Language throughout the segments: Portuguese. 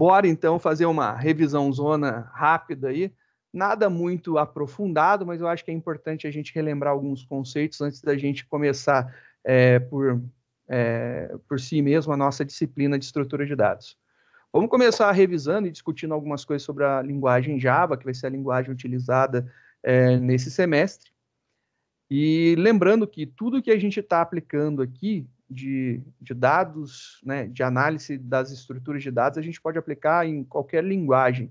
Bora, então, fazer uma revisão zona rápida aí. Nada muito aprofundado, mas eu acho que é importante a gente relembrar alguns conceitos antes da gente começar por si mesmo a nossa disciplina de estrutura de dados. Vamos começar revisando e discutindo algumas coisas sobre a linguagem Java, que vai ser a linguagem utilizada nesse semestre. E lembrando que tudo que a gente está aplicando aqui de dados, né, de análise das estruturas de dados, a gente pode aplicar em qualquer linguagem.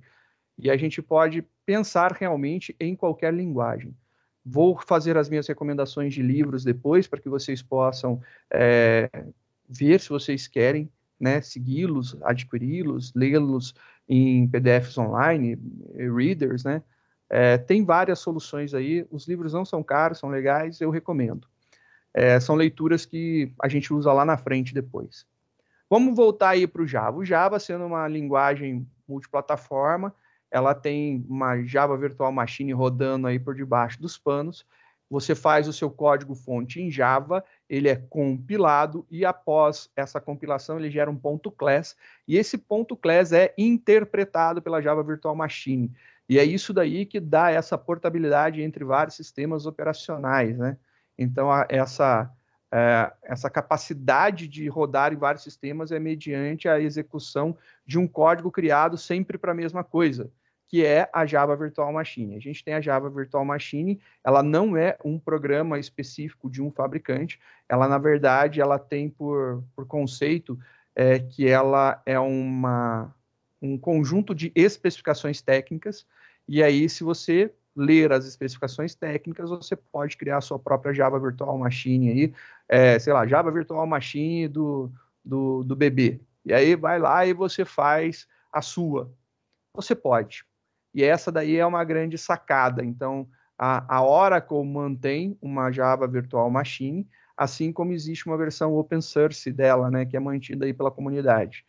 E a gente pode pensar realmente em qualquer linguagem. Vou fazer as minhas recomendações de livros depois, para que vocês possam ver se vocês querem, né, segui-los, adquiri-los, lê-los em PDFs online, readers, né? Tem várias soluções aí, os livros não são caros, são legais, eu recomendo. São leituras que a gente usa lá na frente depois. Vamos voltar aí para o Java. O Java, sendo uma linguagem multiplataforma, ela tem uma Java Virtual Machine rodando aí por debaixo dos panos. Você faz o seu código-fonte em Java, ele é compilado e após essa compilação ele gera um .class e esse .class é interpretado pela Java Virtual Machine. E é isso daí que dá essa portabilidade entre vários sistemas operacionais, né? Então, essa capacidade de rodar em vários sistemas é mediante a execução de um código criado sempre para a mesma coisa, que é a Java Virtual Machine. A gente tem a Java Virtual Machine, ela não é um programa específico de um fabricante, ela, na verdade, ela tem por conceito que ela é um conjunto de especificações técnicas, e aí, se você ler as especificações técnicas, você pode criar a sua própria Java Virtual Machine aí, sei lá, Java Virtual Machine do bebê. E aí vai lá e você faz a sua. Você pode. E essa daí é uma grande sacada. Então, a Oracle mantém uma Java Virtual Machine, assim como existe uma versão open source dela, né, que é mantida aí pela comunidade.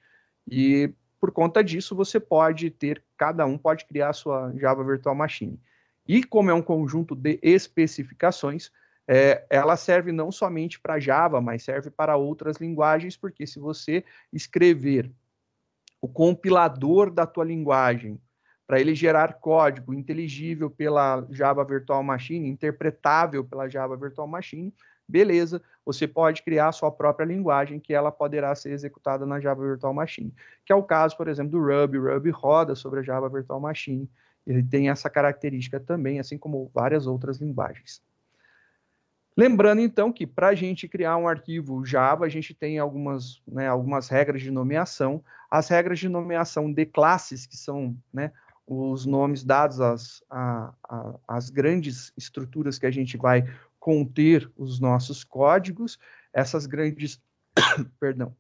E por conta disso, você pode ter, cada um pode criar a sua Java Virtual Machine. E como é um conjunto de especificações, ela serve não somente para Java, mas serve para outras linguagens, porque se você escrever o compilador da tua linguagem para ele gerar código inteligível pela Java Virtual Machine, interpretável pela Java Virtual Machine, beleza, você pode criar a sua própria linguagem que ela poderá ser executada na Java Virtual Machine, que é o caso, por exemplo, do Ruby. O Ruby roda sobre a Java Virtual Machine, ele tem essa característica também, assim como várias outras linguagens. Lembrando, então, que para a gente criar um arquivo Java, a gente tem algumas regras de nomeação. As regras de nomeação de classes, que são, né, os nomes dados às grandes estruturas que a gente vai conter os nossos códigos, essas grandes, perdão,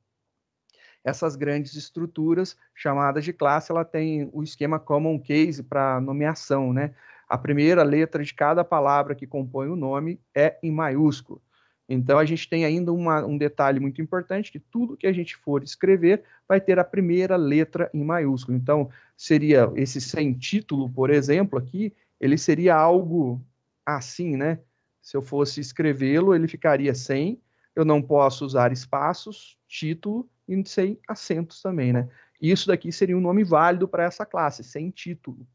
essas grandes estruturas chamadas de classe, ela tem o esquema common case para nomeação, né? A primeira letra de cada palavra que compõe o nome é em maiúsculo. Então, a gente tem ainda um detalhe muito importante, que tudo que a gente for escrever vai ter a primeira letra em maiúsculo. Então, seria esse sem título, por exemplo, aqui, ele seria algo assim, né? Se eu fosse escrevê-lo, ele ficaria sem, eu não posso usar espaços, título, e sem acentos também, né? E isso daqui seria um nome válido para essa classe, sem título.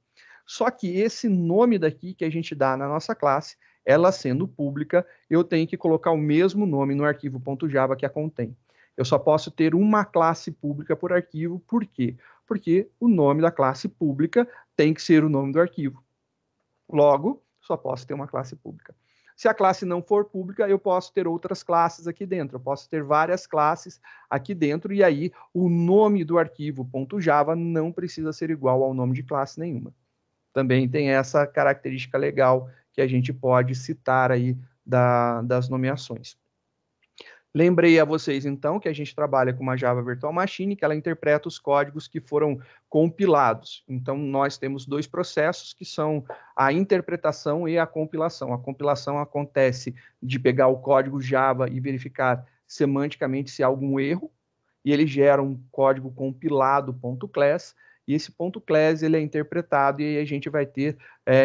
Só que esse nome daqui que a gente dá na nossa classe, ela sendo pública, eu tenho que colocar o mesmo nome no arquivo .java que a contém. Eu só posso ter uma classe pública por arquivo, por quê? Porque o nome da classe pública tem que ser o nome do arquivo. Logo, só posso ter uma classe pública. Se a classe não for pública, eu posso ter outras classes aqui dentro. Eu posso ter várias classes aqui dentro, e aí o nome do arquivo .java não precisa ser igual ao nome de classe nenhuma. Também tem essa característica legal que a gente pode citar aí das nomeações. Lembrei a vocês, então, que a gente trabalha com uma Java Virtual Machine, que ela interpreta os códigos que foram compilados. Então, nós temos dois processos, que são a interpretação e a compilação. A compilação acontece de pegar o código Java e verificar semanticamente se há algum erro, e ele gera um código compilado .class, e esse .class ele é interpretado, e aí a gente vai ter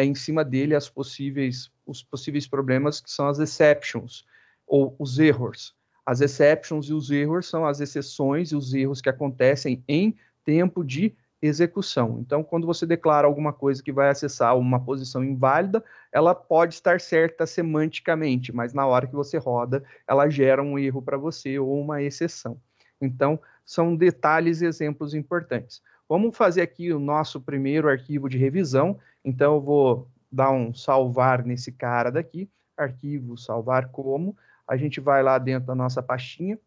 em cima dele os possíveis problemas, que são as exceptions, ou os erros. As exceptions e os erros são as exceções e os erros que acontecem em tempo de execução. Então, quando você declara alguma coisa que vai acessar uma posição inválida, ela pode estar certa semanticamente, mas na hora que você roda, ela gera um erro para você ou uma exceção. Então, são detalhes e exemplos importantes. Vamos fazer aqui o nosso primeiro arquivo de revisão. Então, eu vou dar um salvar nesse cara daqui, arquivo salvar como. A gente vai lá dentro da nossa pastinha.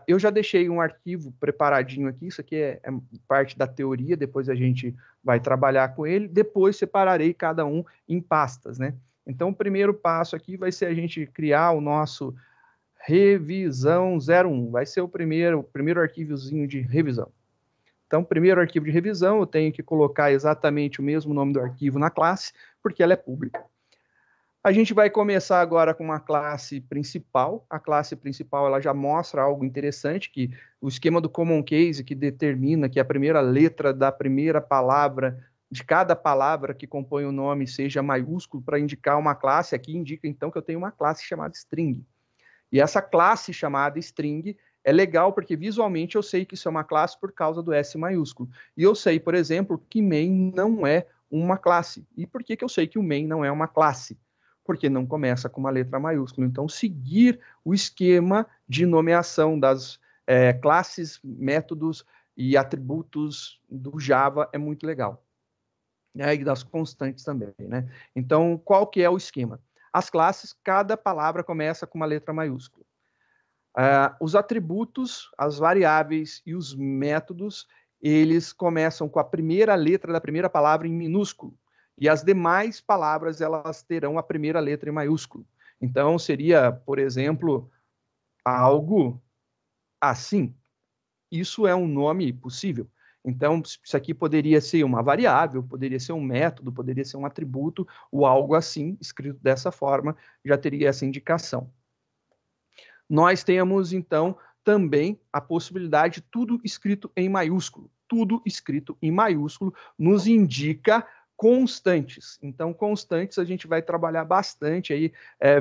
Eu já deixei um arquivo preparadinho aqui, isso aqui é parte da teoria, depois a gente vai trabalhar com ele, depois separarei cada um em pastas, né? Então, o primeiro passo aqui vai ser a gente criar o nosso revisão 01, vai ser o primeiro arquivozinho de revisão. Então, primeiro arquivo de revisão, eu tenho que colocar exatamente o mesmo nome do arquivo na classe, porque ela é pública. A gente vai começar agora com uma classe principal. A classe principal ela já mostra algo interessante, que o esquema do Common Case, que determina que a primeira letra da primeira palavra, de cada palavra que compõe o nome, seja maiúsculo para indicar uma classe. Aqui indica, então, que eu tenho uma classe chamada string. E essa classe chamada string é legal porque visualmente eu sei que isso é uma classe por causa do S maiúsculo. E eu sei, por exemplo, que main não é uma classe. E por que eu sei que o main não é uma classe? Porque não começa com uma letra maiúscula. Então, seguir o esquema de nomeação das classes, métodos e atributos do Java é muito legal. E das constantes também, né? Então, qual que é o esquema? As classes, cada palavra começa com uma letra maiúscula. Os atributos, as variáveis e os métodos, eles começam com a primeira letra da primeira palavra em minúsculo. E as demais palavras, elas terão a primeira letra em maiúsculo. Então, seria, por exemplo, algo assim. Isso é um nome possível. Então, isso aqui poderia ser uma variável, poderia ser um método, poderia ser um atributo, ou algo assim, escrito dessa forma, já teria essa indicação. Nós temos, então, também a possibilidade de tudo escrito em maiúsculo. Tudo escrito em maiúsculo nos indica constantes. Então, constantes a gente vai trabalhar bastante aí,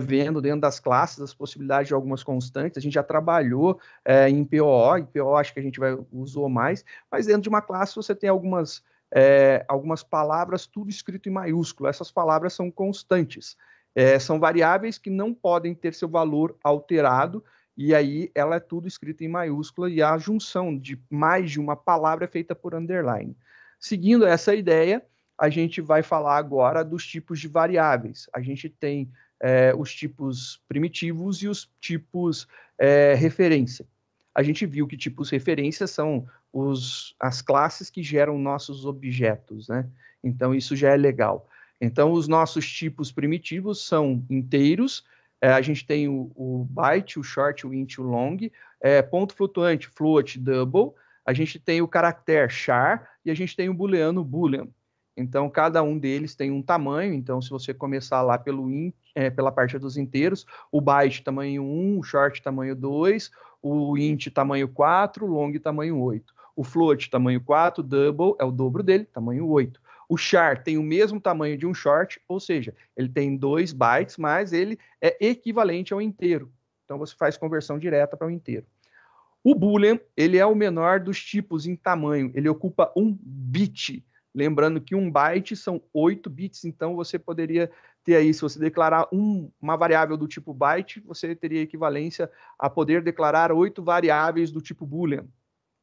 vendo dentro das classes as possibilidades de algumas constantes. A gente já trabalhou em POO, acho que a gente usou mais, mas dentro de uma classe você tem algumas palavras, tudo escrito em maiúsculo. Essas palavras são constantes. São variáveis que não podem ter seu valor alterado, e aí ela é tudo escrita em maiúscula, e a junção de mais de uma palavra é feita por underline. Seguindo essa ideia, a gente vai falar agora dos tipos de variáveis. A gente tem os tipos primitivos e os tipos referência. A gente viu que tipos referência são as classes que geram nossos objetos, né? Então, isso já é legal. Então, os nossos tipos primitivos são inteiros, a gente tem o byte, o short, o int, o long, ponto flutuante, float, double, a gente tem o caractere char e a gente tem o booleano boolean. Então, cada um deles tem um tamanho. Então, se você começar lá pela parte dos inteiros, o byte tamanho 1, o short tamanho 2, o int tamanho 4, o long tamanho 8. O float tamanho 4, double é o dobro dele, tamanho 8. O char tem o mesmo tamanho de um short, ou seja, ele tem 2 bytes, mas ele é equivalente ao inteiro. Então, você faz conversão direta para o inteiro. O boolean, ele é o menor dos tipos em tamanho, ele ocupa 1 bit. Lembrando que 1 byte são 8 bits, então você poderia ter aí, se você declarar uma variável do tipo byte, você teria equivalência a poder declarar 8 variáveis do tipo boolean.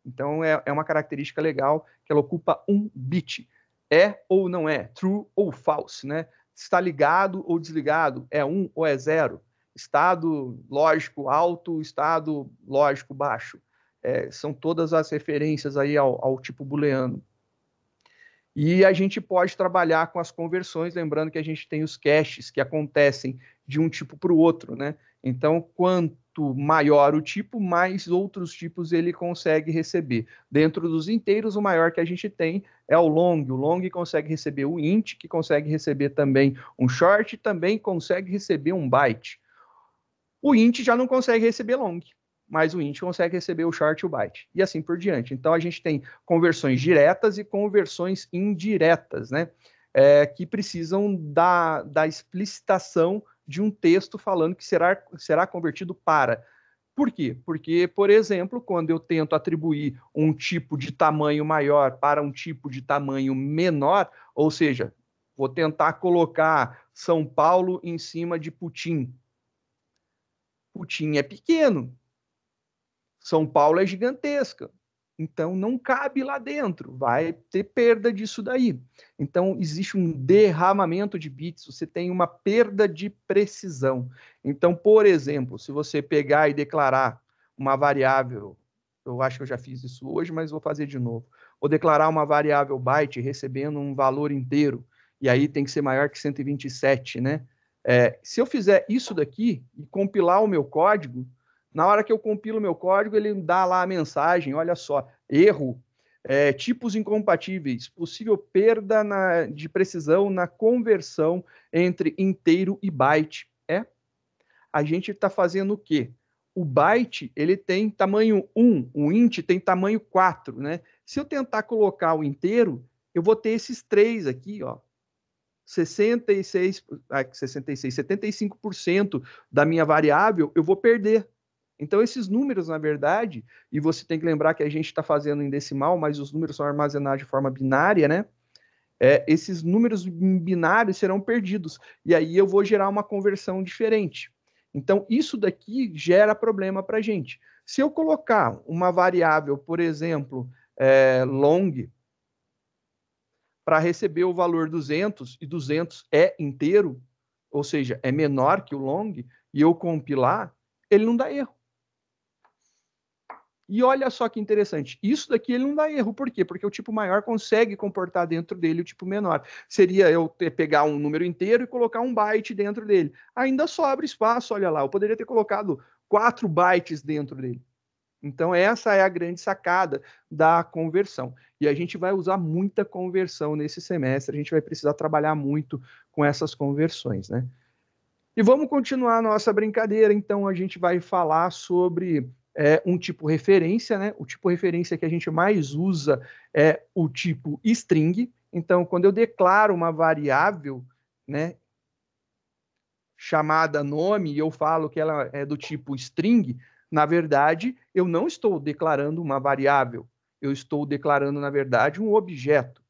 Então, é uma característica legal que ela ocupa 1 bit. É ou não é, true ou false, né? Está ligado ou desligado, é 1 ou é 0, estado lógico alto, estado lógico baixo. São todas as referências aí ao tipo booleano. E a gente pode trabalhar com as conversões, lembrando que a gente tem os caches que acontecem de um tipo para o outro, né? Então, quanto maior o tipo, mais outros tipos ele consegue receber. Dentro dos inteiros, o maior que a gente tem é o long. O long consegue receber o int, que consegue receber também um short, também consegue receber um byte. O int já não consegue receber long, mas o int consegue receber o short e o byte, e assim por diante. Então, a gente tem conversões diretas e conversões indiretas, né? Que precisam da explicitação de um texto falando que será convertido para Por quê? Porque, por exemplo, quando eu tento atribuir um tipo de tamanho maior para um tipo de tamanho menor, ou seja, vou tentar colocar São Paulo em cima de Putim. Putim é pequeno, São Paulo é gigantesca. Então, não cabe lá dentro, vai ter perda disso daí. Então, existe um derramamento de bits, você tem uma perda de precisão. Então, por exemplo, se você pegar e declarar uma variável, eu acho que eu já fiz isso hoje, mas vou fazer de novo. Vou declarar uma variável byte recebendo um valor inteiro, e aí tem que ser maior que 127, né? Se eu fizer isso daqui e compilar o meu código, na hora que eu compilo meu código, ele dá lá a mensagem, olha só, erro, tipos incompatíveis, possível perda de precisão na conversão entre inteiro e byte. A gente está fazendo o quê? O byte, ele tem tamanho 1, o int tem tamanho 4, né? Se eu tentar colocar o inteiro, eu vou ter esses três aqui, ó, 75% da minha variável eu vou perder. Então, esses números, na verdade, e você tem que lembrar que a gente está fazendo em decimal, mas os números são armazenados de forma binária, né? Esses números binários serão perdidos. E aí eu vou gerar uma conversão diferente. Então, isso daqui gera problema para a gente. Se eu colocar uma variável, por exemplo, long, para receber o valor 200, e 200 é inteiro, ou seja, é menor que o long, e eu compilar, ele não dá erro. E olha só que interessante, isso daqui ele não dá erro, por quê? Porque o tipo maior consegue comportar dentro dele o tipo menor. Seria eu pegar um número inteiro e colocar um byte dentro dele. Ainda sobra espaço, olha lá, eu poderia ter colocado 4 bytes dentro dele. Então, essa é a grande sacada da conversão. E a gente vai usar muita conversão nesse semestre, a gente vai precisar trabalhar muito com essas conversões, né? E vamos continuar a nossa brincadeira, então a gente vai falar sobre um tipo referência, né? O tipo referência que a gente mais usa é o tipo string. Então, quando eu declaro uma variável, né, chamada nome e eu falo que ela é do tipo string, na verdade, eu não estou declarando uma variável, eu estou declarando, na verdade, um objeto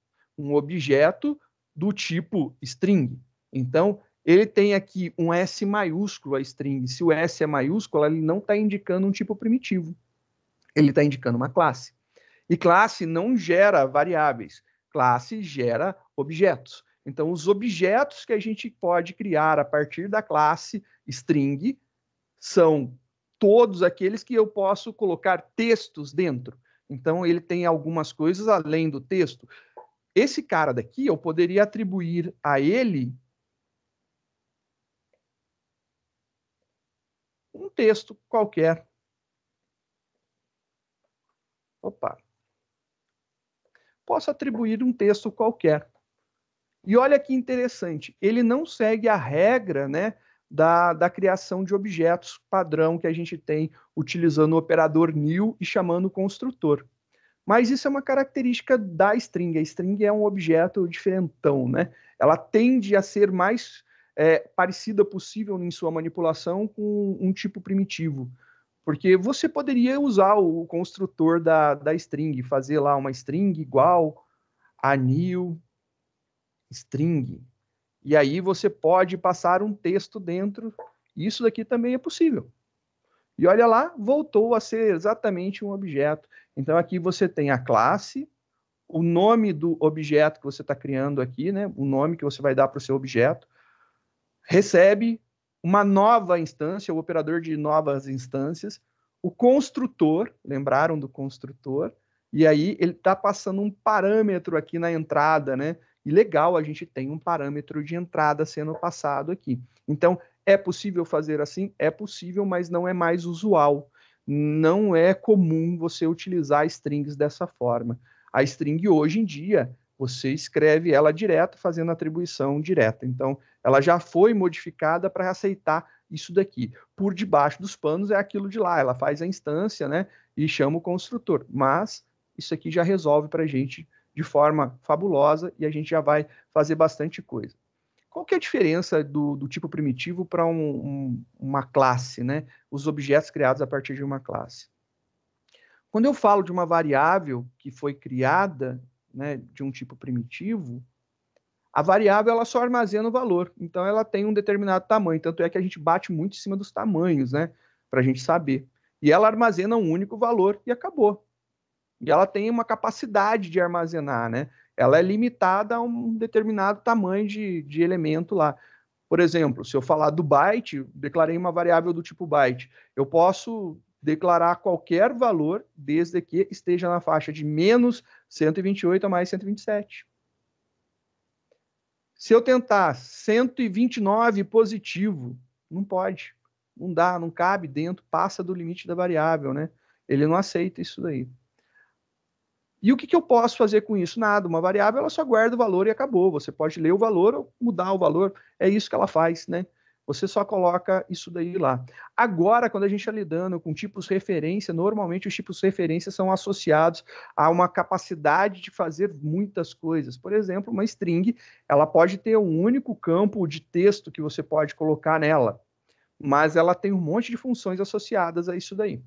do tipo string. Então, ele tem aqui um S maiúsculo, a string. Se o S é maiúsculo, ele não está indicando um tipo primitivo, ele está indicando uma classe. E classe não gera variáveis, classe gera objetos. Então, os objetos que a gente pode criar a partir da classe string são todos aqueles que eu posso colocar textos dentro. Então, ele tem algumas coisas além do texto. Esse cara daqui, eu poderia atribuir a ele um texto qualquer. Opa. Posso atribuir um texto qualquer. E olha que interessante, ele não segue a regra, né, da criação de objetos padrão que a gente tem utilizando o operador new e chamando o construtor. Mas isso é uma característica da string. A string é um objeto diferentão, né? Ela tende a ser mais parecida possível em sua manipulação com um tipo primitivo. Porque você poderia usar o construtor da string, fazer lá uma string igual a new string. E aí você pode passar um texto dentro. Isso daqui também é possível. E olha lá, voltou a ser exatamente um objeto. Então aqui você tem a classe, o nome do objeto que você está criando aqui, né? O nome que você vai dar para o seu objeto, recebe uma nova instância, o operador de novas instâncias, o construtor, lembraram do construtor? E aí ele está passando um parâmetro aqui na entrada, né? E legal, a gente tem um parâmetro de entrada sendo passado aqui. Então, é possível fazer assim? É possível, mas não é mais usual. Não é comum você utilizar strings dessa forma. A string, hoje em dia, você escreve ela direto, fazendo atribuição direta. Então, ela já foi modificada para aceitar isso daqui. Por debaixo dos panos é aquilo de lá, ela faz a instância, né, e chama o construtor. Mas isso aqui já resolve para a gente de forma fabulosa e a gente já vai fazer bastante coisa. qual que é a diferença do tipo primitivo para uma classe, né? Os objetos criados a partir de uma classe. Quando eu falo de uma variável que foi criada, né, de um tipo primitivo, a variável ela só armazena o valor. Então ela tem um determinado tamanho. Tanto é que a gente bate muito em cima dos tamanhos, né? Para a gente saber. E ela armazena um único valor e acabou. E ela tem uma capacidade de armazenar, né? Ela é limitada a um determinado tamanho de elemento lá. Por exemplo, se eu falar do byte, declarei uma variável do tipo byte. Eu posso declarar qualquer valor, desde que esteja na faixa de menos 128 a mais 127. Se eu tentar 129 positivo, não pode. Não dá, não cabe dentro, passa do limite da variável, né? Ele não aceita isso daí. E o que eu posso fazer com isso? Nada. Uma variável, ela só guarda o valor e acabou. Você pode ler o valor ou mudar o valor. É isso que ela faz, né? Você só coloca isso daí lá. Agora, quando a gente está lidando com tipos referência, normalmente os tipos referência são associados a uma capacidade de fazer muitas coisas. Por exemplo, uma string, ela pode ter um único campo de texto que você pode colocar nela, mas ela tem um monte de funções associadas a isso daí.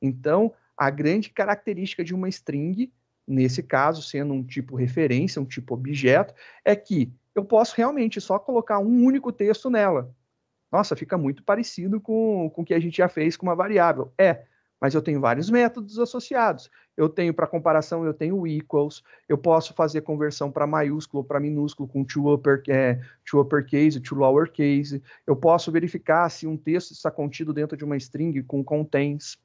Então, a grande característica de uma string, nesse caso, sendo um tipo referência, um tipo objeto, é que eu posso realmente só colocar um único texto nela. Nossa, fica muito parecido com o que a gente já fez com uma variável. Mas eu tenho vários métodos associados. Eu tenho, para comparação, eu tenho equals, eu posso fazer conversão para maiúsculo ou para minúsculo com to uppercase, to lowercase. Eu posso verificar se um texto está contido dentro de uma string com contains.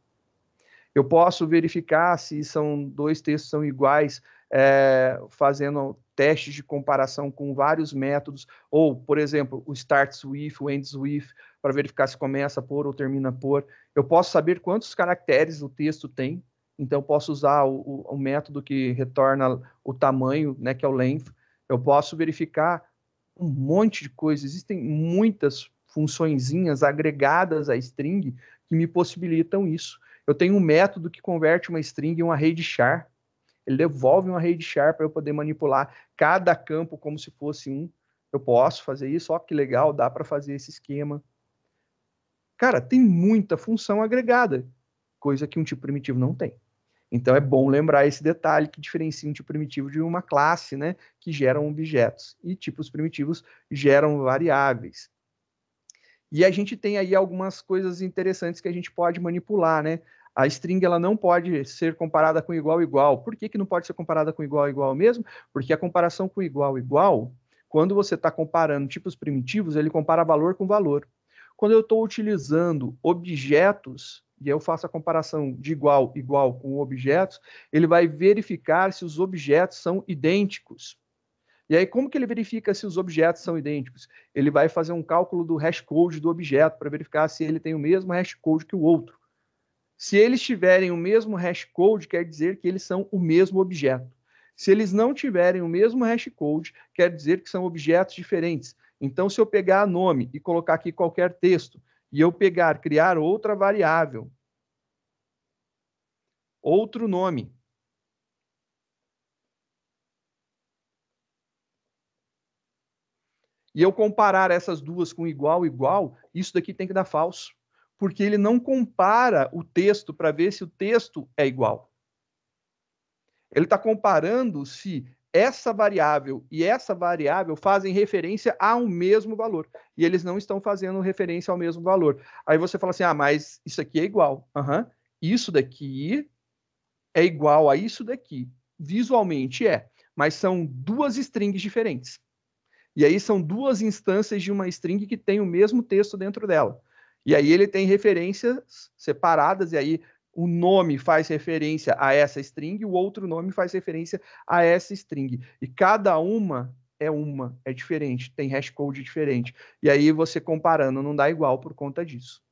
Eu posso verificar se são dois textos são iguais, fazendo testes de comparação com vários métodos, ou, por exemplo, o starts with, o ends with, para verificar se começa por ou termina por. Eu posso saber quantos caracteres o texto tem, então eu posso usar o método que retorna o tamanho, né, que é o length. Eu posso verificar um monte de coisas, existem muitas funçõezinhas agregadas à string que me possibilitam isso. Eu tenho um método que converte uma string em um array de char. Ele devolve um array de char para eu poder manipular cada campo como se fosse um. Eu posso fazer isso, ó, que legal, dá para fazer esse esquema. Cara, tem muita função agregada, coisa que um tipo primitivo não tem. Então é bom lembrar esse detalhe que diferencia um tipo primitivo de uma classe, né, que geram objetos. E tipos primitivos geram variáveis. E a gente tem aí algumas coisas interessantes que a gente pode manipular, né? A string ela não pode ser comparada com igual igual. Por que não pode ser comparada com igual igual mesmo? Porque a comparação com igual igual, quando você está comparando tipos primitivos, ele compara valor com valor. Quando eu estou utilizando objetos, e eu faço a comparação de igual igual com objetos, ele vai verificar se os objetos são idênticos. E aí, como que ele verifica se os objetos são idênticos? Ele vai fazer um cálculo do hashcode do objeto para verificar se ele tem o mesmo hashcode que o outro. Se eles tiverem o mesmo hashcode, quer dizer que eles são o mesmo objeto. Se eles não tiverem o mesmo hashcode, quer dizer que são objetos diferentes. Então, se eu pegar nome e colocar aqui qualquer texto, e eu criar outra variável, outro nome, e eu comparar essas duas com igual, igual, isso daqui tem que dar falso. Porque ele não compara o texto para ver se o texto é igual. Ele está comparando se essa variável e essa variável fazem referência a um mesmo valor. E eles não estão fazendo referência ao mesmo valor. Aí você fala assim, mas isso aqui é igual. Isso daqui é igual a isso daqui. Visualmente é, mas são duas strings diferentes. E aí são duas instâncias de uma string que tem o mesmo texto dentro dela. E aí ele tem referências separadas, e aí o nome faz referência a essa string, e o outro nome faz referência a essa string. E cada é diferente, tem hashcode diferente. E aí você comparando não dá igual por conta disso.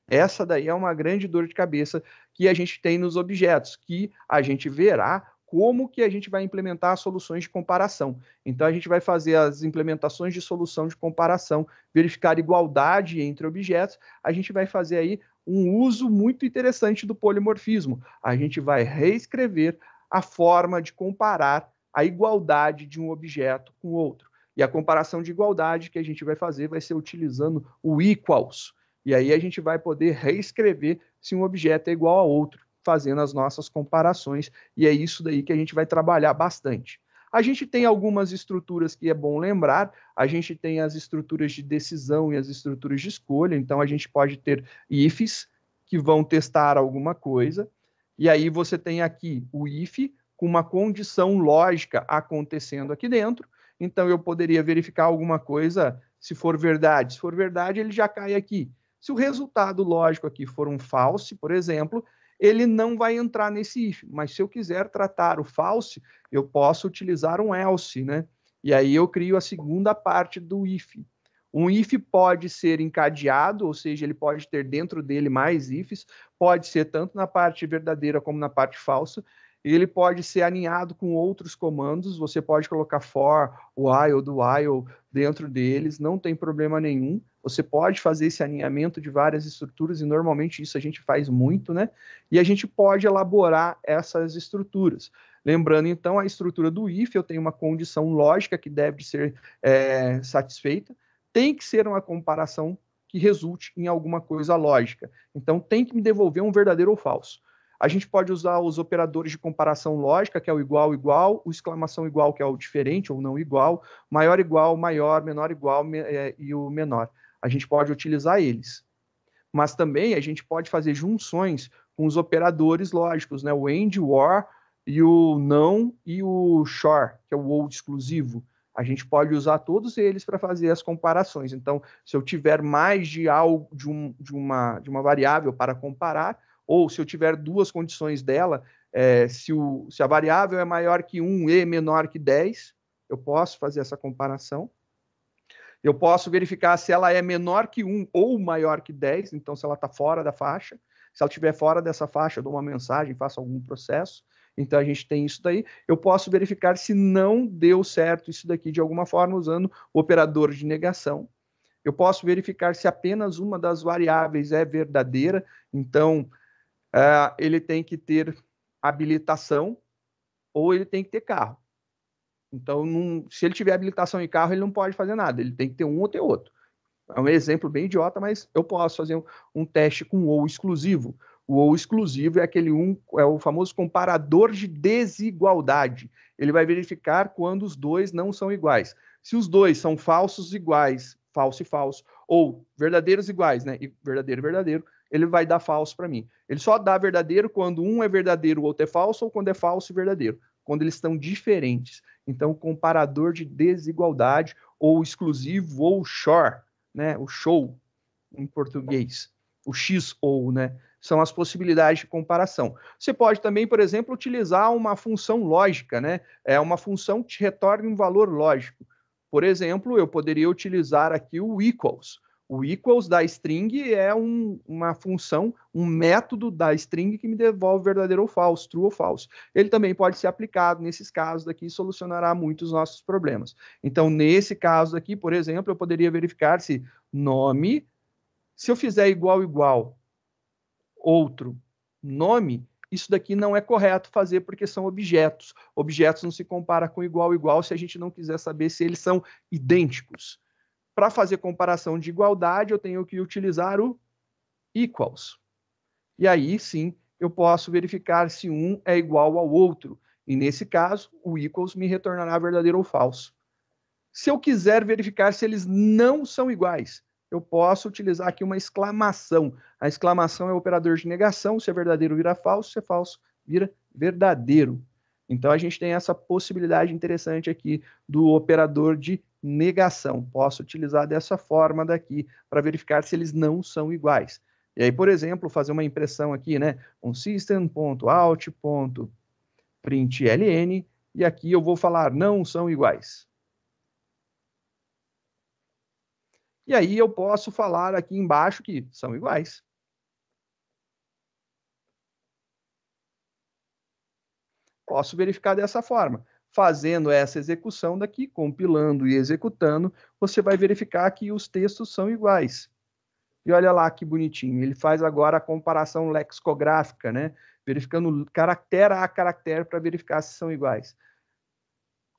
Essa daí é uma grande dor de cabeça que a gente tem nos objetos, que a gente verá como que a gente vai implementar soluções de comparação. Então, a gente vai fazer as implementações de solução de comparação, verificar igualdade entre objetos. A gente vai fazer aí um uso muito interessante do polimorfismo. A gente vai reescrever a forma de comparar a igualdade de um objeto com outro. E a comparação de igualdade que a gente vai fazer vai ser utilizando o equals. E aí a gente vai poder reescrever se um objeto é igual a outro, fazendo as nossas comparações. E é isso daí que a gente vai trabalhar bastante. A gente tem algumas estruturas que é bom lembrar. A gente tem as estruturas de decisão e as estruturas de escolha. Então, a gente pode ter ifs que vão testar alguma coisa. E aí você tem aqui o if com uma condição lógica acontecendo aqui dentro. Então, eu poderia verificar alguma coisa se for verdade. Se for verdade, ele já cai aqui. Se o resultado lógico aqui for um false, por exemplo, ele não vai entrar nesse if. Mas se eu quiser tratar o false, eu posso utilizar um else, né? E aí eu crio a segunda parte do if. Um if pode ser encadeado, ou seja, ele pode ter dentro dele mais ifs, pode ser tanto na parte verdadeira como na parte falsa. Ele pode ser alinhado com outros comandos, você pode colocar for, while, do while dentro deles, não tem problema nenhum. Você pode fazer esse alinhamento de várias estruturas, e normalmente isso a gente faz muito, né? E a gente pode elaborar essas estruturas. Lembrando, então, a estrutura do if, eu tenho uma condição lógica que deve ser satisfeita, tem que ser uma comparação que resulte em alguma coisa lógica. Então, tem que me devolver um verdadeiro ou falso. A gente pode usar os operadores de comparação lógica, que é o igual, igual, o exclamação igual, que é o diferente ou não igual, maior, menor igual e o menor. A gente pode utilizar eles. Mas também a gente pode fazer junções com os operadores lógicos, né? O AND, o OR, e o não e o SHOR, que é o ou exclusivo. A gente pode usar todos eles para fazer as comparações. Então, se eu tiver mais de algo de uma variável para comparar, ou se eu tiver duas condições dela, se a variável é maior que 1 e menor que 10, eu posso fazer essa comparação. Eu posso verificar se ela é menor que 1 ou maior que 10, então se ela está fora da faixa. Se ela estiver fora dessa faixa, eu dou uma mensagem, faço algum processo. Então a gente tem isso daí. Eu posso verificar se não deu certo isso daqui de alguma forma usando o operador de negação. Eu posso verificar se apenas uma das variáveis é verdadeira. Então ele tem que ter habilitação ou ele tem que ter carro. Então, se ele tiver habilitação em carro, ele não pode fazer nada. Ele tem que ter um ou ter outro. É um exemplo bem idiota, mas eu posso fazer um teste com o ou exclusivo. O ou exclusivo é é o famoso comparador de desigualdade. Ele vai verificar quando os dois não são iguais. Se os dois são falsos iguais, falso e falso, ou verdadeiros iguais, né? E verdadeiro e verdadeiro, ele vai dar falso para mim. Ele só dá verdadeiro quando um é verdadeiro, o outro é falso, ou quando é falso e verdadeiro, quando eles estão diferentes. Então, comparador de desigualdade, ou exclusivo, ou SHOR, né? O show em português, o X ou, né? São as possibilidades de comparação. Você pode também, por exemplo, utilizar uma função lógica, né? É uma função que te retorna um valor lógico. Por exemplo, eu poderia utilizar aqui o equals. O equals da string é uma função, um método da string que me devolve verdadeiro ou falso, true ou falso. Ele também pode ser aplicado nesses casos daqui e solucionará muitos nossos problemas. Então, nesse caso aqui, por exemplo, eu poderia verificar se nome, se eu fizer igual, igual, outro nome, isso daqui não é correto fazer porque são objetos. Objetos não se compara com igual, igual se a gente não quiser saber se eles são idênticos. Para fazer comparação de igualdade, eu tenho que utilizar o equals. E aí, sim, eu posso verificar se um é igual ao outro. E nesse caso, o equals me retornará verdadeiro ou falso. Se eu quiser verificar se eles não são iguais, eu posso utilizar aqui uma exclamação. A exclamação é o operador de negação. Se é verdadeiro, vira falso. Se é falso, vira verdadeiro. Então, a gente tem essa possibilidade interessante aqui do operador de negação. Posso utilizar dessa forma daqui para verificar se eles não são iguais. E aí, por exemplo, fazer uma impressão aqui, né? Um system.out.println, e aqui eu vou falar não são iguais. E aí eu posso falar aqui embaixo que são iguais. Posso verificar dessa forma. Fazendo essa execução daqui, compilando e executando, você vai verificar que os textos são iguais. E olha lá que bonitinho. Ele faz agora a comparação lexicográfica, né? Verificando caractere a caractere para verificar se são iguais.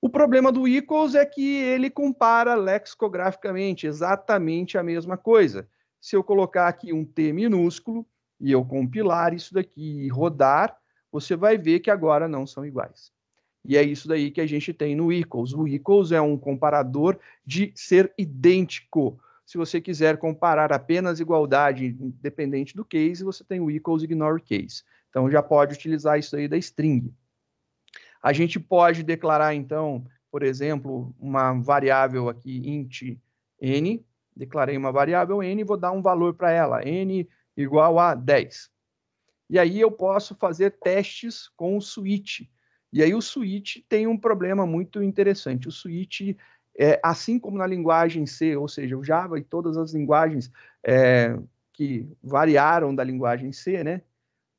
O problema do equals é que ele compara lexicograficamente exatamente a mesma coisa. Se eu colocar aqui um T minúsculo e eu compilar isso daqui e rodar, você vai ver que agora não são iguais. E é isso daí que a gente tem no equals. O equals é um comparador de ser idêntico. Se você quiser comparar apenas igualdade independente do case, você tem o equals ignore case. Então já pode utilizar isso aí da string. A gente pode declarar, então, por exemplo, uma variável aqui, int n, declarei uma variável n e vou dar um valor para ela, n igual a 10. E aí eu posso fazer testes com o switch. E aí o switch tem um problema muito interessante. O switch, assim como na linguagem C, ou seja, o Java e todas as linguagens que variaram da linguagem C, né?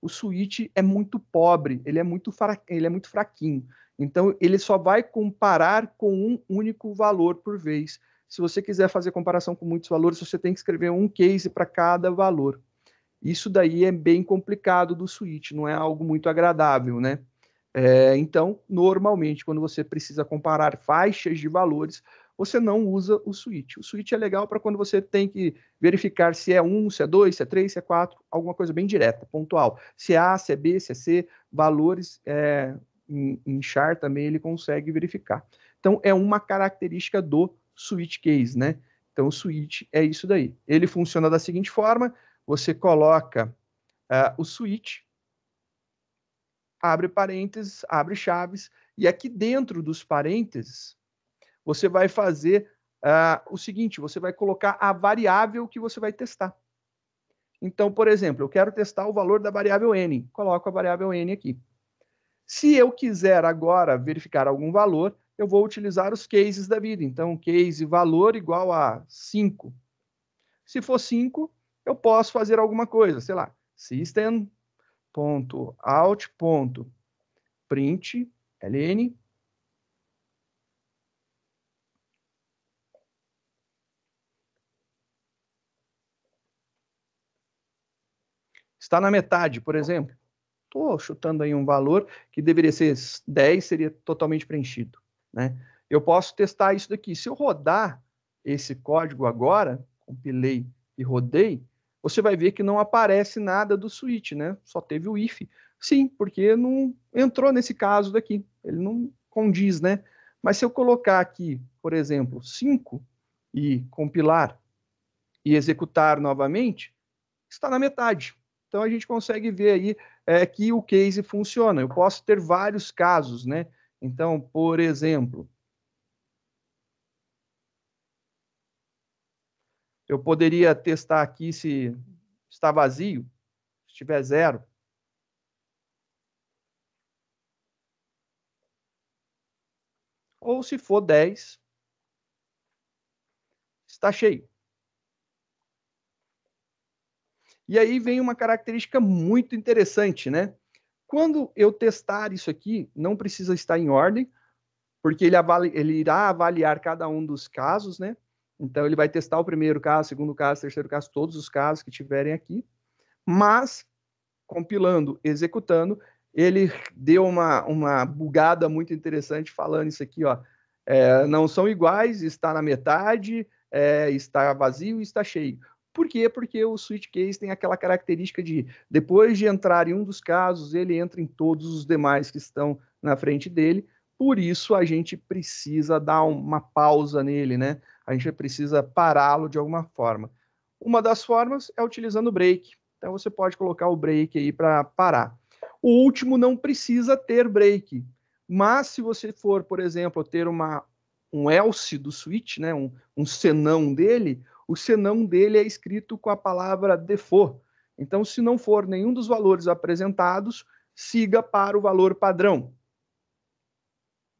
O switch é muito pobre, ele é muito fraquinho. Então, ele só vai comparar com um único valor por vez. Se você quiser fazer comparação com muitos valores, você tem que escrever um case para cada valor. Isso daí é bem complicado do switch, não é algo muito agradável, né? Então, normalmente, quando você precisa comparar faixas de valores, você não usa o switch. O switch é legal para quando você tem que verificar se é 1, se é 2, se é 3, se é 4, alguma coisa bem direta, pontual. Se é A, se é B, se é C, valores em char também ele consegue verificar. Então, é uma característica do switch case, né? Então, o switch é isso daí. Ele funciona da seguinte forma, você coloca o switch, abre parênteses, abre chaves, e aqui dentro dos parênteses, você vai fazer o seguinte, você vai colocar a variável que você vai testar. Então, por exemplo, eu quero testar o valor da variável n, coloco a variável n aqui. Se eu quiser agora verificar algum valor, eu vou utilizar os cases da vida. Então, case valor igual a 5. Se for 5, eu posso fazer alguma coisa, sei lá, system.out.println está na metade, por exemplo. Estou chutando aí um valor que deveria ser 10, seria totalmente preenchido, né? Eu posso testar isso daqui. Se eu rodar esse código agora, compilei e rodei, você vai ver que não aparece nada do switch, né? Só teve o if. Sim, porque não entrou nesse caso daqui. Ele não condiz, né? Mas se eu colocar aqui, por exemplo, 5 e compilar e executar novamente, está na metade. Então a gente consegue ver aí que o case funciona. Eu posso ter vários casos, né? Então, por exemplo, eu poderia testar aqui se está vazio, se estiver 0. Ou se for 10, está cheio. E aí vem uma característica muito interessante, né? Quando eu testar isso aqui, não precisa estar em ordem, porque ele irá avaliar cada um dos casos, né? Então, ele vai testar o primeiro caso, segundo caso, terceiro caso, todos os casos que tiverem aqui. Mas, compilando, executando, ele deu uma bugada muito interessante falando isso aqui, ó. Não são iguais, está na metade, está vazio e está cheio. Por quê? Porque o switch case tem aquela característica de, depois de entrar em um dos casos, ele entra em todos os demais que estão na frente dele. Por isso, a gente precisa dar uma pausa nele, né? A gente precisa pará-lo de alguma forma. Uma das formas é utilizando o break. Então, você pode colocar o break aí para parar. O último não precisa ter break. Mas se você for, por exemplo, ter um else do switch, né, um senão dele, o senão dele é escrito com a palavra default. Então, se não for nenhum dos valores apresentados, siga para o valor padrão.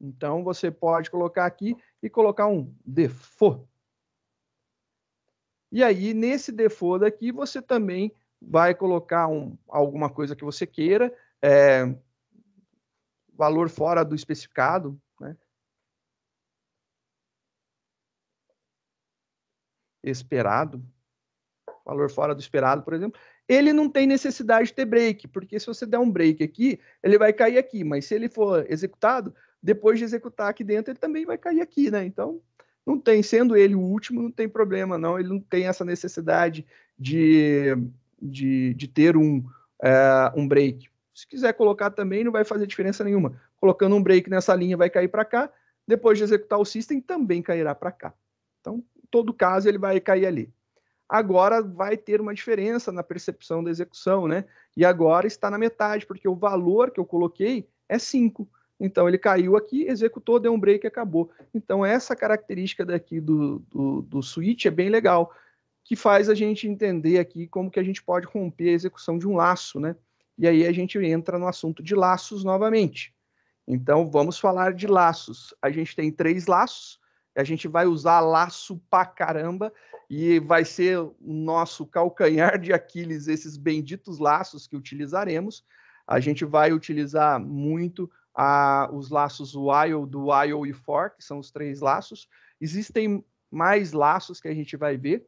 Então, você pode colocar aqui e colocar um default. E aí, nesse default daqui, você também vai colocar alguma coisa que você queira, valor fora do especificado, né? Esperado, valor fora do esperado, por exemplo, ele não tem necessidade de ter break, porque se você der um break aqui, ele vai cair aqui, mas se ele for executado, depois de executar aqui dentro, ele também vai cair aqui, né? Então, não tem, sendo ele o último, não tem problema, não. Ele não tem essa necessidade de ter um break. Se quiser colocar também, não vai fazer diferença nenhuma. Colocando um break nessa linha, vai cair para cá. Depois de executar o system, também cairá para cá. Então, em todo caso, ele vai cair ali. Agora vai ter uma diferença na percepção da execução, né? E agora está na metade, porque o valor que eu coloquei é 5. Então, ele caiu aqui, executou, deu um break e acabou. Então, essa característica daqui do switch é bem legal, que faz a gente entender aqui como que a gente pode romper a execução de um laço, né? E aí a gente entra no assunto de laços novamente. Então, vamos falar de laços. A gente tem 3 laços, a gente vai usar laço pra caramba, e vai ser o nosso calcanhar de Aquiles, esses benditos laços que utilizaremos. A gente vai utilizar muito os laços while, do while e for, que são os 3 laços. Existem mais laços que a gente vai ver.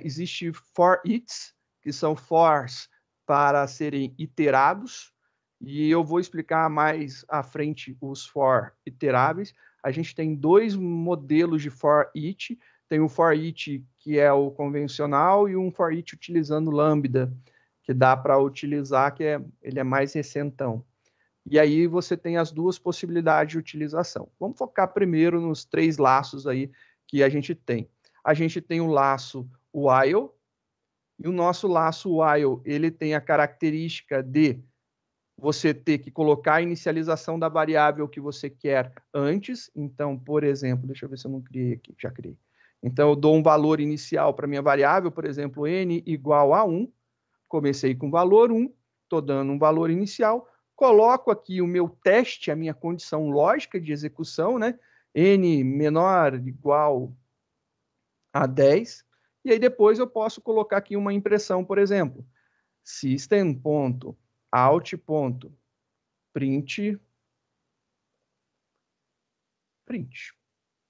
Existe for each, que são fors para serem iterados, e eu vou explicar mais à frente os for iteráveis. A gente tem 2 modelos de for each. Tem o for each, que é o convencional, e um for each utilizando lambda, que dá para utilizar, ele é mais recentão. E aí você tem as 2 possibilidades de utilização. Vamos focar primeiro nos 3 laços aí que a gente tem. A gente tem o laço while, e o nosso laço while, ele tem a característica de você ter que colocar a inicialização da variável que você quer antes. Então, por exemplo, deixa eu ver se eu não criei aqui, já criei. Então, eu dou um valor inicial para minha variável, por exemplo, n igual a 1. Comecei com valor 1, estou dando um valor inicial, coloco aqui o meu teste, a minha condição lógica de execução, né? N menor igual a 10, e aí depois eu posso colocar aqui uma impressão, por exemplo, system.out.print.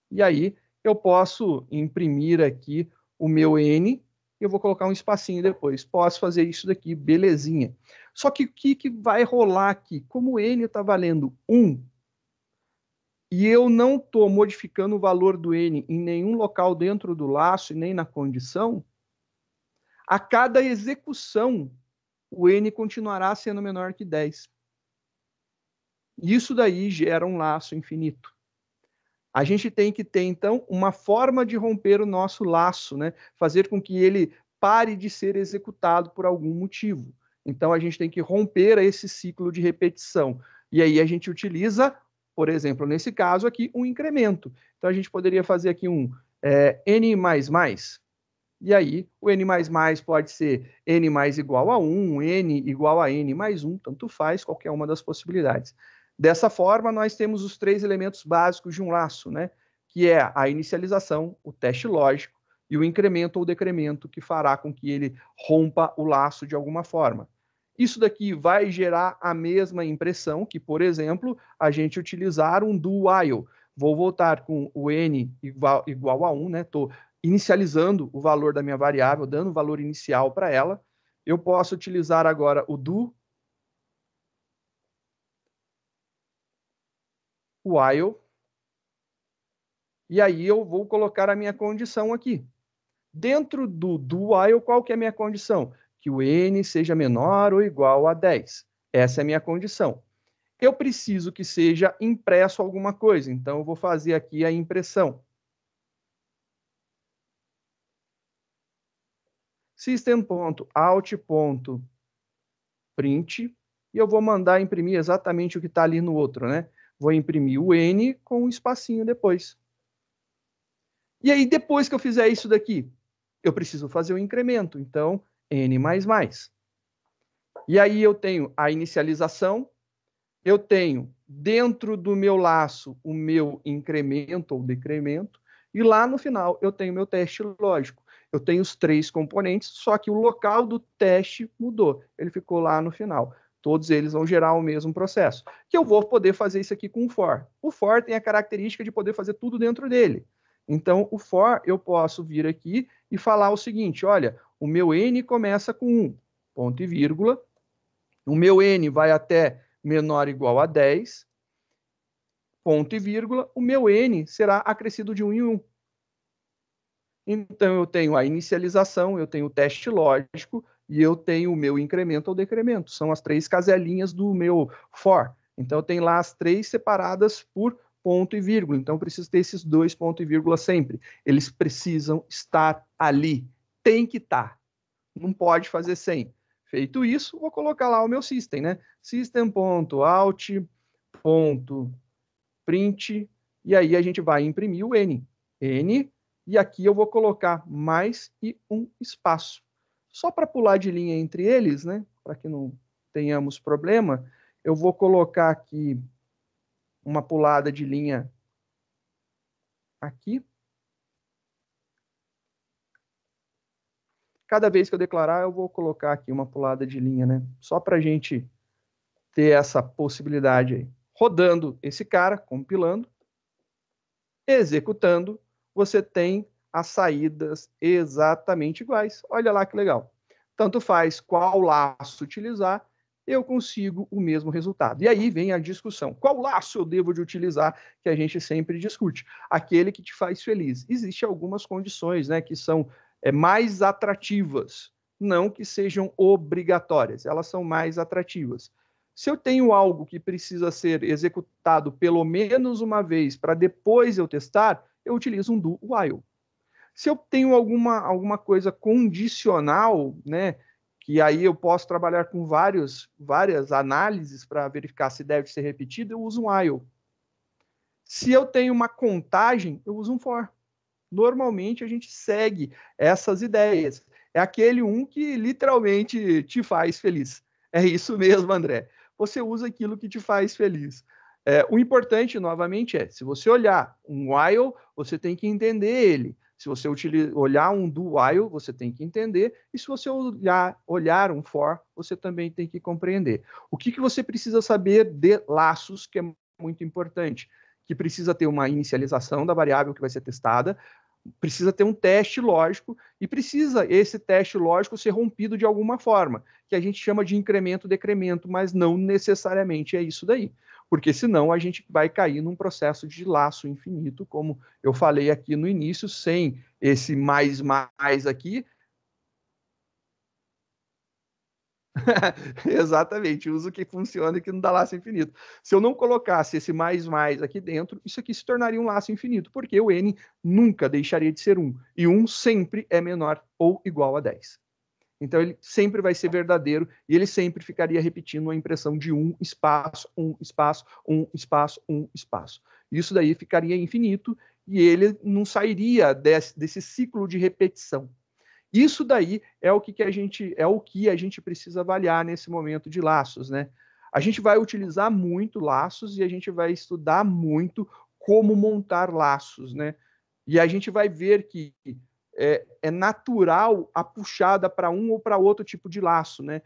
E aí eu posso imprimir aqui o meu N, e eu vou colocar um espacinho depois. Posso fazer isso daqui, belezinha. Só que o que vai rolar aqui? Como o N está valendo 1, e eu não estou modificando o valor do N em nenhum local dentro do laço e nem na condição, a cada execução, o N continuará sendo menor que 10. Isso daí gera um laço infinito. A gente tem que ter, então, uma forma de romper o nosso laço, né? Fazer com que ele pare de ser executado por algum motivo. Então, a gente tem que romper esse ciclo de repetição. E aí a gente utiliza, por exemplo, nesse caso aqui, um incremento. Então, a gente poderia fazer aqui um n++. E aí, o n++ pode ser n mais igual a 1, n igual a n mais 1, tanto faz, qualquer uma das possibilidades. Dessa forma, nós temos os 3 elementos básicos de um laço, né? Que é a inicialização, o teste lógico e o incremento ou decremento, que fará com que ele rompa o laço de alguma forma. Isso daqui vai gerar a mesma impressão que, por exemplo, a gente utilizar um do while. Vou voltar com o n igual a 1, né? Estou inicializando o valor da minha variável, dando o valor inicial para ela. Eu posso utilizar agora o do while, e aí eu vou colocar a minha condição aqui. Dentro do while, qual que é a minha condição? Que o n seja menor ou igual a 10. Essa é a minha condição. Eu preciso que seja impresso alguma coisa, então eu vou fazer aqui a impressão. System.out.print, e eu vou mandar imprimir exatamente o que está ali no outro, né? Vou imprimir o n com um espacinho depois. E aí, depois que eu fizer isso daqui, eu preciso fazer o incremento. Então, n++. E aí eu tenho a inicialização, eu tenho dentro do meu laço o meu incremento ou decremento, e lá no final eu tenho meu teste lógico. Eu tenho os 3 componentes, só que o local do teste mudou. Ele ficou lá no final. Todos eles vão gerar o mesmo processo. Que eu vou poder fazer isso aqui com o for. O for tem a característica de poder fazer tudo dentro dele. Então, o for, eu posso vir aqui e falar o seguinte, olha, o meu n começa com 1, ponto e vírgula, o meu n vai até menor ou igual a 10, ponto e vírgula, o meu n será acrescido de 1 em 1. Então, eu tenho a inicialização, eu tenho o teste lógico e eu tenho o meu incremento ou decremento. São as 3 caselinhas do meu for. Então, eu tenho lá as 3 separadas por ponto e vírgula. Então, eu preciso ter esses 2 ponto e vírgula sempre. Eles precisam estar ali. Tem que estar. Não pode fazer sem. Feito isso, vou colocar lá o meu system, né? System.out.print, e aí a gente vai imprimir o n. N, e aqui eu vou colocar mais e um espaço. Só para pular de linha entre eles, né? Para que não tenhamos problema, eu vou colocar aqui uma pulada de linha aqui. Cada vez que eu declarar, eu vou colocar aqui uma pulada de linha, né? Só para a gente ter essa possibilidade aí. Rodando esse cara, compilando, executando, você tem as saídas exatamente iguais. Olha lá que legal. Tanto faz qual laço utilizar, eu consigo o mesmo resultado. E aí vem a discussão. Qual laço eu devo de utilizar, que a gente sempre discute? Aquele que te faz feliz. Existem algumas condições, né, que são mais atrativas, não que sejam obrigatórias, elas são mais atrativas. Se eu tenho algo que precisa ser executado pelo menos uma vez para depois eu testar, eu utilizo um do while. Se eu tenho alguma coisa condicional, né, que aí eu posso trabalhar com várias análises para verificar se deve ser repetido, eu uso um while. Se eu tenho uma contagem, eu uso um for. Normalmente a gente segue essas ideias. É aquele um que literalmente te faz feliz. É isso mesmo, André. Você usa aquilo que te faz feliz. O importante, novamente, se você olhar um while, você tem que entender ele. Se você olhar um do while, você tem que entender. E se você olhar um for, você também tem que compreender. O que você precisa saber de laços, que é muito importante? Que precisa ter uma inicialização da variável que vai ser testada, precisa ter um teste lógico e precisa esse teste lógico ser rompido de alguma forma, que a gente chama de incremento-decremento, mas não necessariamente é isso daí, porque senão a gente vai cair num processo de laço infinito, como eu falei aqui no início, sem esse mais aqui. Exatamente, uso que funciona e que não dá laço infinito. Se eu não colocasse esse mais aqui dentro, isso aqui se tornaria um laço infinito, porque o n nunca deixaria de ser 1, e 1 sempre é menor ou igual a 10. Então ele sempre vai ser verdadeiro e ele sempre ficaria repetindo a impressão de 1 espaço, 1 espaço, 1 espaço, 1 espaço. Isso daí ficaria infinito e ele não sairia desse ciclo de repetição. Isso daí é o que a gente precisa avaliar nesse momento de laços, né? A gente vai utilizar muito laços e a gente vai estudar muito como montar laços, né? E a gente vai ver que é natural a puxada para um ou para outro tipo de laço, né?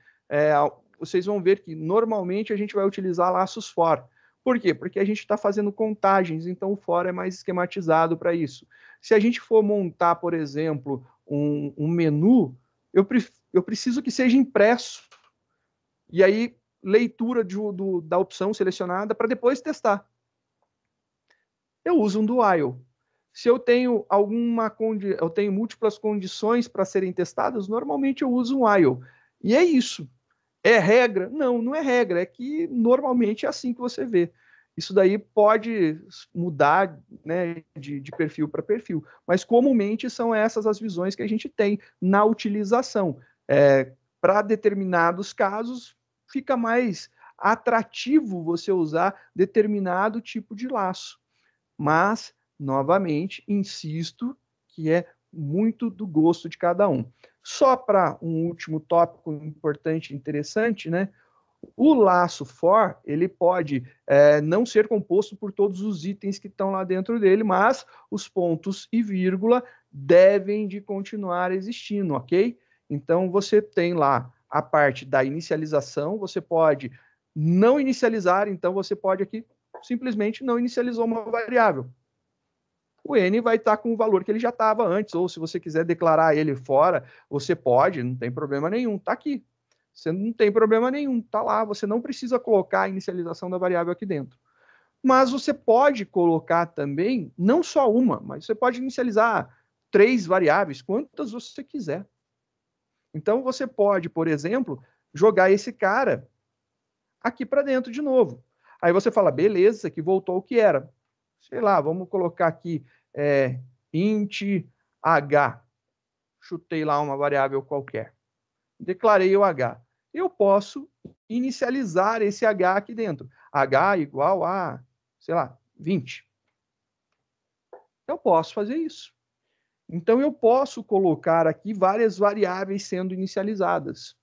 Vocês vão ver que normalmente a gente vai utilizar laços for. Por quê? Porque a gente está fazendo contagens, então o for é mais esquematizado para isso. Se a gente for montar, por exemplo, um menu, eu preciso que seja impresso. E aí, leitura da opção selecionada para depois testar. Eu uso um do while. Se eu tenho eu tenho múltiplas condições para serem testadas, normalmente eu uso um while. E é isso. É regra? Não, não é regra. É que normalmente é assim que você vê. Isso daí pode mudar, né, de perfil para perfil, mas comumente são essas as visões que a gente tem na utilização. Para determinados casos, fica mais atrativo você usar determinado tipo de laço. Mas, novamente, insisto que é muito do gosto de cada um. Só para um último tópico importante e interessante, né? O laço for, ele pode não ser composto por todos os itens que estão lá dentro dele, mas os pontos e vírgula devem de continuar existindo, ok? Então, você tem lá a parte da inicialização, você pode não inicializar, então você pode aqui simplesmente não inicializou uma variável. O n vai estar com o valor que ele já estava antes, ou se você quiser declarar ele fora, você pode, não tem problema nenhum, está aqui. Você não tem problema nenhum, está lá, você não precisa colocar a inicialização da variável aqui dentro. Mas você pode colocar também, não só uma, mas você pode inicializar 3 variáveis, quantas você quiser. Então, você pode, por exemplo, jogar esse cara aqui para dentro de novo. Aí você fala, beleza, aqui voltou o que era. Sei lá, vamos colocar aqui int h. Chutei lá uma variável qualquer. Declarei o h. Eu posso inicializar esse h aqui dentro. h igual a, sei lá, 20. Eu posso fazer isso. Então, eu posso colocar aqui várias variáveis sendo inicializadas.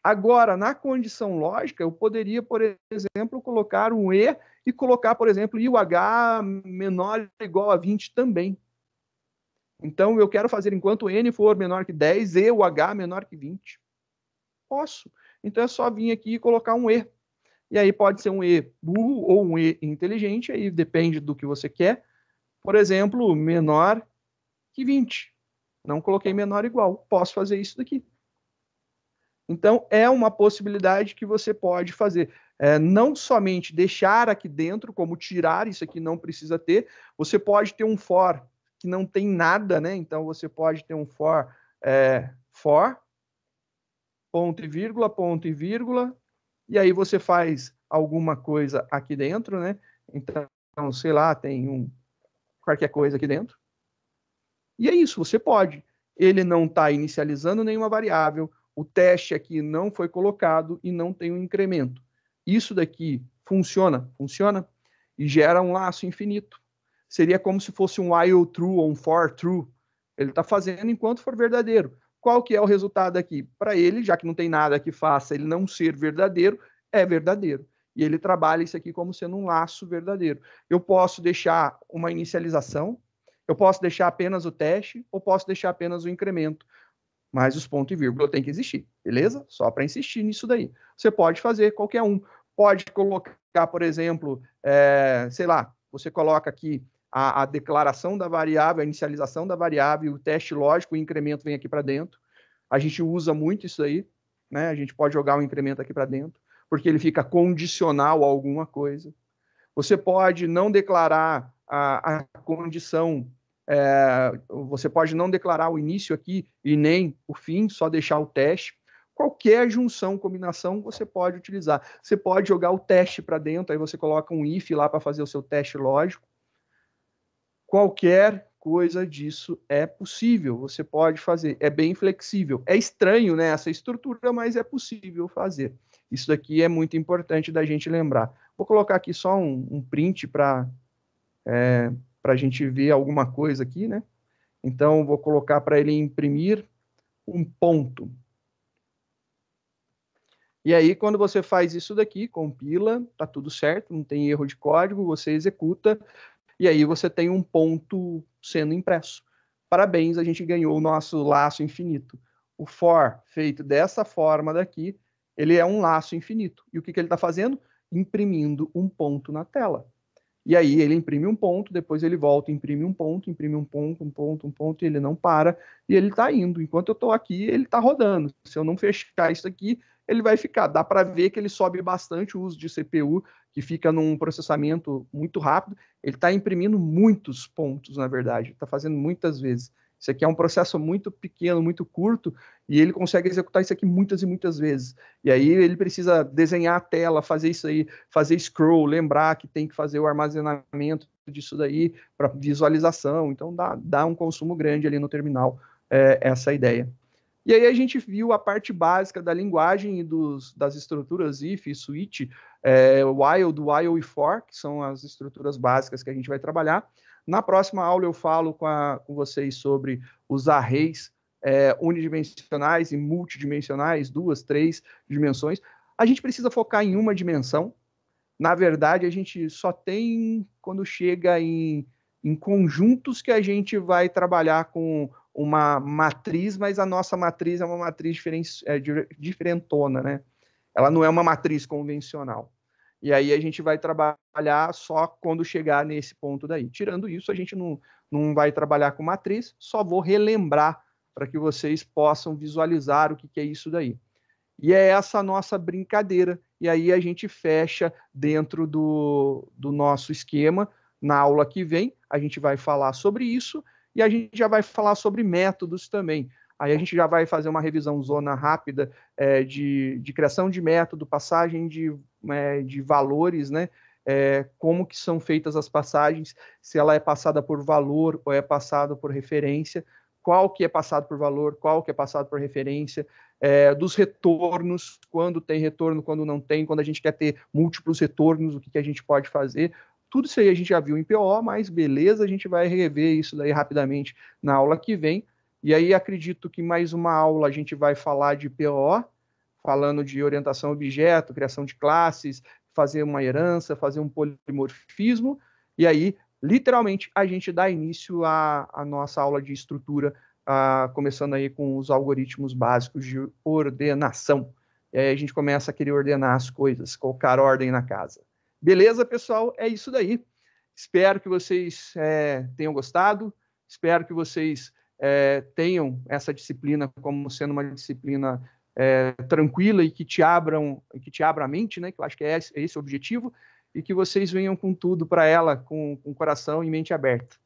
Agora, na condição lógica, eu poderia, por exemplo, colocar um e e colocar, por exemplo, i o h menor ou igual a 20 também. Então, eu quero fazer enquanto n for menor que 10 e o h menor que 20. Posso. Então, é só vir aqui e colocar um e. E aí pode ser um e burro ou um e inteligente, aí depende do que você quer. Por exemplo, menor que 20. Não coloquei menor igual. Posso fazer isso daqui. Então, é uma possibilidade que você pode fazer. Não somente deixar aqui dentro, como tirar, isso aqui não precisa ter. Você pode ter um for que não tem nada, né? Então, você pode ter um for, ponto e vírgula, e aí você faz alguma coisa aqui dentro, né? Então, sei lá, tem qualquer coisa aqui dentro. E é isso, você pode. Ele não está inicializando nenhuma variável, o teste aqui não foi colocado e não tem um incremento. Isso daqui funciona? Funciona. E gera um laço infinito. Seria como se fosse um while true ou um for true. Ele está fazendo enquanto for verdadeiro. Qual que é o resultado aqui? Para ele, já que não tem nada que faça ele não ser verdadeiro, é verdadeiro. E ele trabalha isso aqui como sendo um laço verdadeiro. Eu posso deixar uma inicialização, eu posso deixar apenas o teste ou posso deixar apenas o incremento. Mas os pontos e vírgula tem que existir, beleza? Só para insistir nisso daí. Você pode fazer qualquer um. Pode colocar, por exemplo, sei lá, você coloca aqui a declaração da variável, a inicialização da variável, o teste lógico, o incremento vem aqui para dentro. A gente usa muito isso aí, né? A gente pode jogar o incremento aqui para dentro, porque ele fica condicional a alguma coisa. Você pode não declarar a condição, você pode não declarar o início aqui e nem o fim, só deixar o teste. Qualquer junção, combinação, você pode utilizar. Você pode jogar o teste para dentro, aí você coloca um if lá para fazer o seu teste lógico. Qualquer coisa disso é possível, você pode fazer. É bem flexível. É estranho, né, essa estrutura, mas é possível fazer. Isso daqui é muito importante da gente lembrar. Vou colocar aqui só um print para a gente ver alguma coisa aqui, né? Então, vou colocar para ele imprimir um ponto. E aí, quando você faz isso daqui, compila, tá tudo certo, não tem erro de código, você executa, e aí você tem um ponto sendo impresso. Parabéns, a gente ganhou o nosso laço infinito. O for, feito dessa forma daqui, ele é um laço infinito. E o que ele está fazendo? Imprimindo um ponto na tela. E aí ele imprime um ponto, depois ele volta, imprime um ponto, um ponto, e ele não para, e ele está indo. Enquanto eu estou aqui, ele está rodando. Se eu não fechar isso aqui, ele vai ficar. Dá para ver que ele sobe bastante o uso de CPU, que fica num processamento muito rápido. Ele está imprimindo muitos pontos, na verdade. Está fazendo muitas vezes. Isso aqui é um processo muito pequeno, muito curto, e ele consegue executar isso aqui muitas e muitas vezes. E aí ele precisa desenhar a tela, fazer isso aí, fazer scroll, lembrar que tem que fazer o armazenamento disso daí para visualização. Então dá um consumo grande ali no terminal, essa ideia. E aí a gente viu a parte básica da linguagem e das estruturas if, switch, while, do while e for, que são as estruturas básicas que a gente vai trabalhar. Na próxima aula eu falo com vocês sobre os arrays unidimensionais e multidimensionais, 2, 3 dimensões. A gente precisa focar em uma dimensão. Na verdade, a gente só tem quando chega em conjuntos que a gente vai trabalhar com uma matriz, mas a nossa matriz é uma matriz diferentona, né? Ela não é uma matriz convencional. E aí a gente vai trabalhar só quando chegar nesse ponto daí. Tirando isso, a gente não vai trabalhar com matriz, só vou relembrar para que vocês possam visualizar o que é isso daí. E é essa a nossa brincadeira. E aí a gente fecha dentro do nosso esquema. Na aula que vem, a gente vai falar sobre isso e a gente já vai falar sobre métodos também. Aí a gente já vai fazer uma revisão zona rápida de criação de método, passagem de valores, né? Como que são feitas as passagens, se ela é passada por valor ou é passada por referência, qual que é passado por valor, qual que é passado por referência, dos retornos, quando tem retorno, quando não tem, quando a gente quer ter múltiplos retornos, o que a gente pode fazer. Tudo isso aí a gente já viu em PO, mas beleza, a gente vai rever isso daí rapidamente na aula que vem. E aí acredito que mais uma aula a gente vai falar de PO, falando de orientação a objeto, criação de classes, fazer uma herança, fazer um polimorfismo, e aí, literalmente, a gente dá início à nossa aula de estrutura, começando aí com os algoritmos básicos de ordenação. E aí a gente começa a querer ordenar as coisas, colocar ordem na casa. Beleza, pessoal? É isso daí. Espero que vocês tenham gostado, espero que vocês tenham essa disciplina como sendo uma disciplina tranquila e que te abra a mente, né? Que eu acho que é esse o objetivo, e que vocês venham com tudo para ela, com coração e mente aberta.